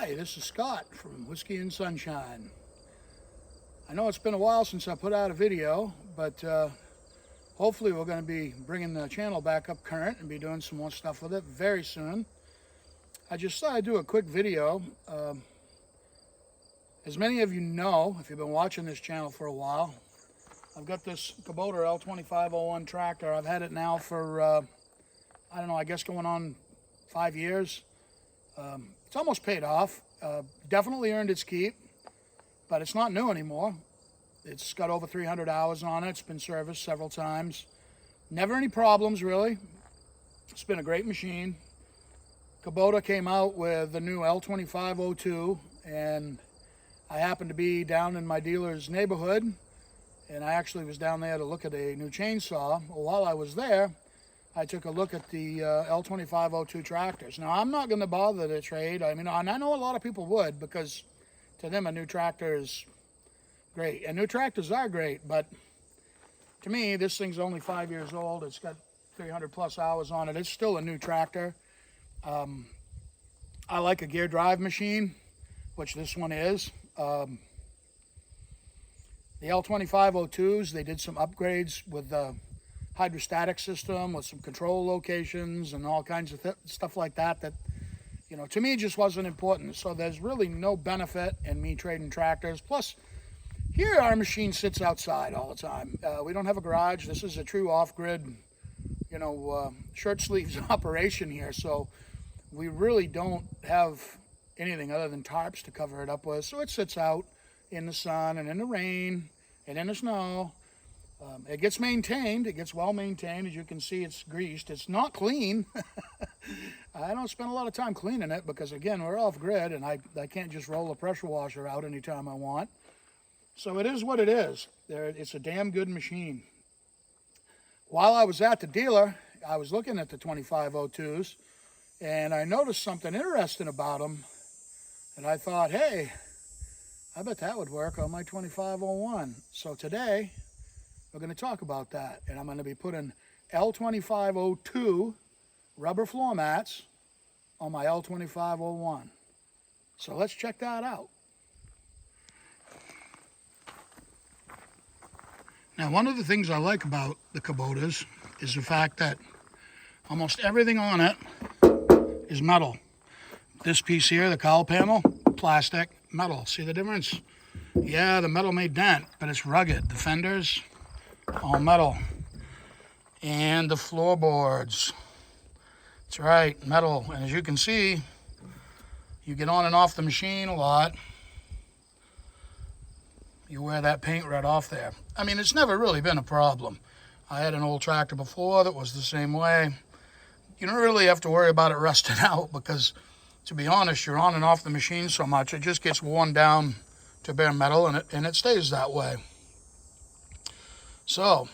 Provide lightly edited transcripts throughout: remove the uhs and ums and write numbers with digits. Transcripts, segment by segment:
Hi, this is Scott from Whiskey and Sunshine. I know it's been a while since I put out a video, but hopefully we're going to be bringing the channel back up current and be doing some more stuff with it very soon. I just thought I'd do a quick video. As many of you know, if you've been watching this channel for a while, I've got this Kubota L2501 tractor. I've had it now for, I don't know, I guess going on 5 years. It's almost paid off. Definitely earned its keep, but it's not new anymore. It's got over 300 hours on it. It's been serviced several times. Never any problems, really. It's been a great machine. Kubota came out with the new L2502, and I happened to be down in my dealer's neighborhood, and I actually was down there to look at a new chainsaw. Well, while I was there, I took a look at the L2502 tractors. Now, I'm not going to bother to trade. I mean, and I know a lot of people would, because to them a new tractor is great. And new tractors are great, but to me, this thing's only 5 years old. It's got 300 plus hours on it. It's still a new tractor. I like a gear drive machine, which this one is. The L2502s, they did some upgrades with the hydrostatic system with some control locations and all kinds of stuff like that, you know, to me just wasn't important. So there's really no benefit in me trading tractors. Plus, here our machine sits outside all the time. We don't have a garage. This is a true off-grid, you know, shirt sleeves operation here. So we really don't have anything other than tarps to cover it up with. So it sits out in the sun and in the rain and in the snow. It gets maintained. It gets well maintained. As you can see, it's greased. It's not clean. I don't spend a lot of time cleaning it because, again, we're off grid and I can't just roll a pressure washer out anytime I want. So it is what it is. It's a damn good machine. While I was at the dealer, I was looking at the 2502s and I noticed something interesting about them. And I thought, hey, I bet that would work on my 2501. So today, we're going to talk about that, and I'm going to be putting L2502 rubber floor mats on my L2501. So let's check that out. Now, one of the things I like about the Kubotas is the fact that almost everything on it is metal. This piece here, the cowl panel, plastic, metal. See the difference? Yeah, the metal may dent, but it's rugged. The fenders, all metal. And the floorboards, that's right, metal. And as you can see, you get on and off the machine a lot. You wear that paint right off there. I mean, it's never really been a problem. I had an old tractor before that was the same way. You don't really have to worry about it rusting out because, to be honest, you're on and off the machine so much, it just gets worn down to bare metal and it stays that way. So,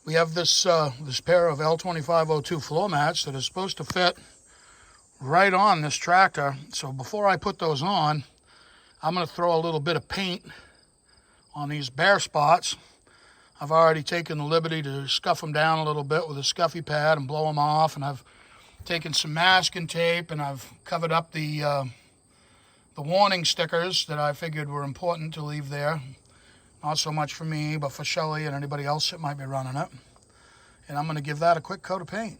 we have this pair of L2502 floor mats that are supposed to fit right on this tractor. So before I put those on, I'm going to throw a little bit of paint on these bare spots. I've already taken the liberty to scuff them down a little bit with a scuffy pad and blow them off. And I've taken some masking tape and I've covered up the warning stickers that I figured were important to leave there. Not so much for me, but for Shelly and anybody else that might be running it. And I'm going to give that a quick coat of paint.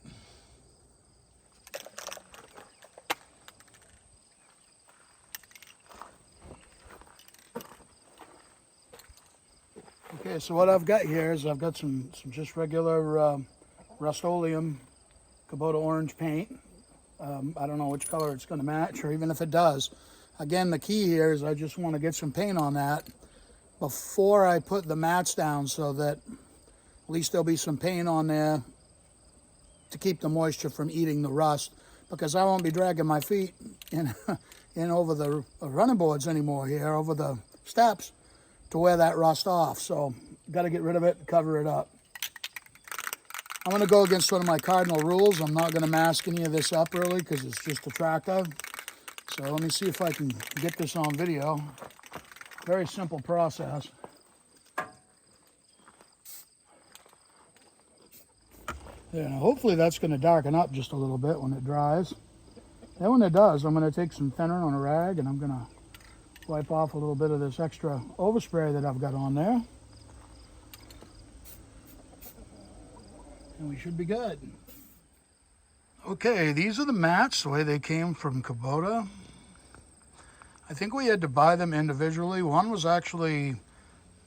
Okay, so what I've got here is I've got some just regular Rust-Oleum Kubota orange paint. I don't know which color it's going to match, or even if it does. Again, the key here is I just want to get some paint on that before I put the mats down so that at least there'll be some paint on there to keep the moisture from eating the rust, because I won't be dragging my feet in over the running boards anymore here, over the steps, to wear that rust off. So got to get rid of it and cover it up. I'm going to go against one of my cardinal rules. I'm not going to mask any of this up really because it's just a tractor. So let me see if I can get this on video. Very simple process. There, now hopefully that's going to darken up just a little bit when it dries. then when it does, I'm going to take some thinner on a rag and I'm going to wipe off a little bit of this extra overspray that I've got on there. And we should be good. Okay, these are the mats, the way they came from Kubota. I think we had to buy them individually. One was actually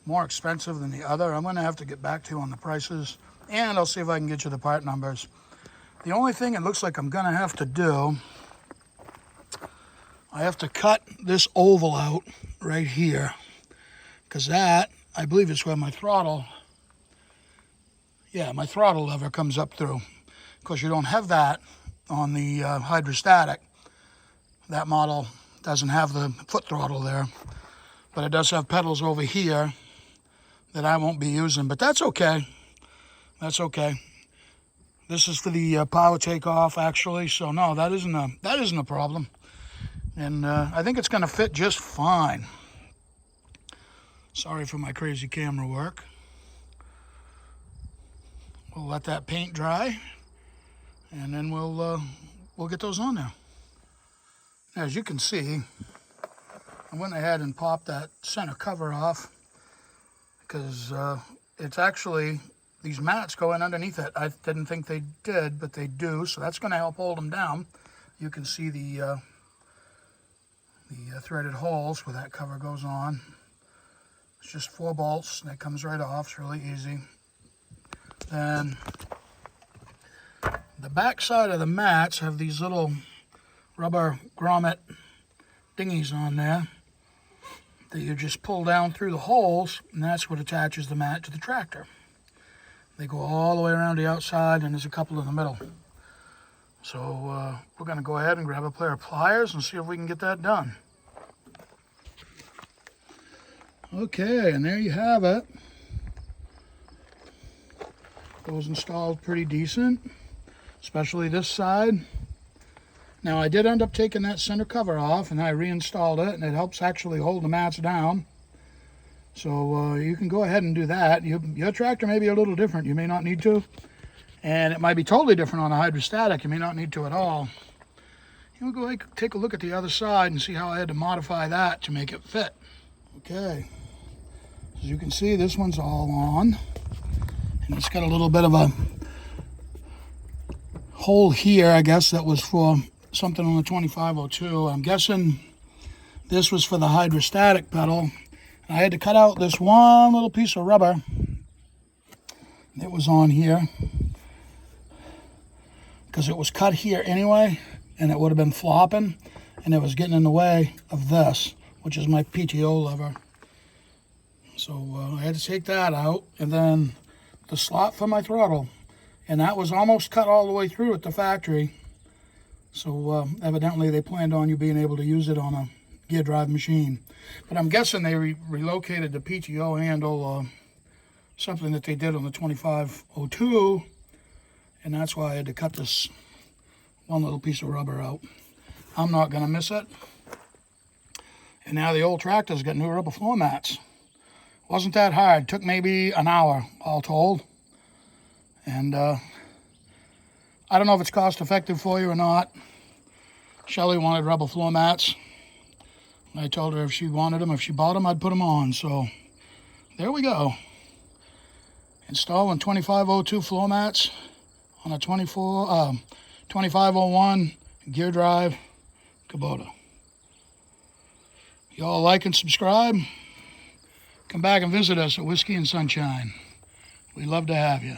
more expensive than the other. I'm going to have to get back to you on the prices, and I'll see if I can get you the part numbers. The only thing it looks like I'm going to have to do, I have to cut this oval out right here, because that, I believe, is where my throttle, my throttle lever comes up through. Because you don't have that on the hydrostatic. That model doesn't have the foot throttle there, but it does have pedals over here that I won't be using, but that's okay. That's okay. This is for the power takeoff, actually, so no, that isn't a problem. And I think it's going to fit just fine. Sorry for my crazy camera work. We'll let that paint dry, and then we'll get those on there. As you can see, I went ahead and popped that center cover off because it's actually, these mats go in underneath it. I didn't think they did, but they do, so that's going to help hold them down. You can see the threaded holes where that cover goes on. It's just 4 bolts, and it comes right off. It's really easy. Then the back side of the mats have these little rubber grommet dinghies on there that you just pull down through the holes, and that's what attaches the mat to the tractor. They go all the way around the outside, and there's a couple in the middle. So we're going to go ahead and grab a pair of pliers and see if we can get that done. Okay, and there you have it. Those installed pretty decent, especially this side. Now I did end up taking that center cover off and I reinstalled it, and it helps actually hold the mats down. So you can go ahead and do that. Your tractor may be a little different. You may not need to. And it might be totally different on a hydrostatic. You may not need to at all. We'll go ahead and take a look at the other side and see how I had to modify that to make it fit. Okay. As you can see, this one's all on. And it's got a little bit of a hole here, I guess that was for something on the 2502. I'm guessing this was for the hydrostatic pedal. And I had to cut out this one little piece of rubber that was on here, because it was cut here anyway, and it would have been flopping, and it was getting in the way of this, which is my PTO lever. So I had to take that out, and then the slot for my throttle, and that was almost cut all the way through at the factory. So evidently they planned on you being able to use it on a gear drive machine. But I'm guessing they relocated the PTO handle, something that they did on the 2502, and that's why I had to cut this one little piece of rubber out. I'm not going to miss it. And now the old tractor's got new rubber floor mats. Wasn't that hard. Took maybe an hour all told. And I don't know if it's cost effective for you or not. Shelly wanted rubber floor mats. I told her if she wanted them, if she bought them, I'd put them on. So there we go. Installing 2502 floor mats on a 2501 gear drive Kubota. Y'all like and subscribe. Come back and visit us at Whiskey and Sunshine. We'd love to have you.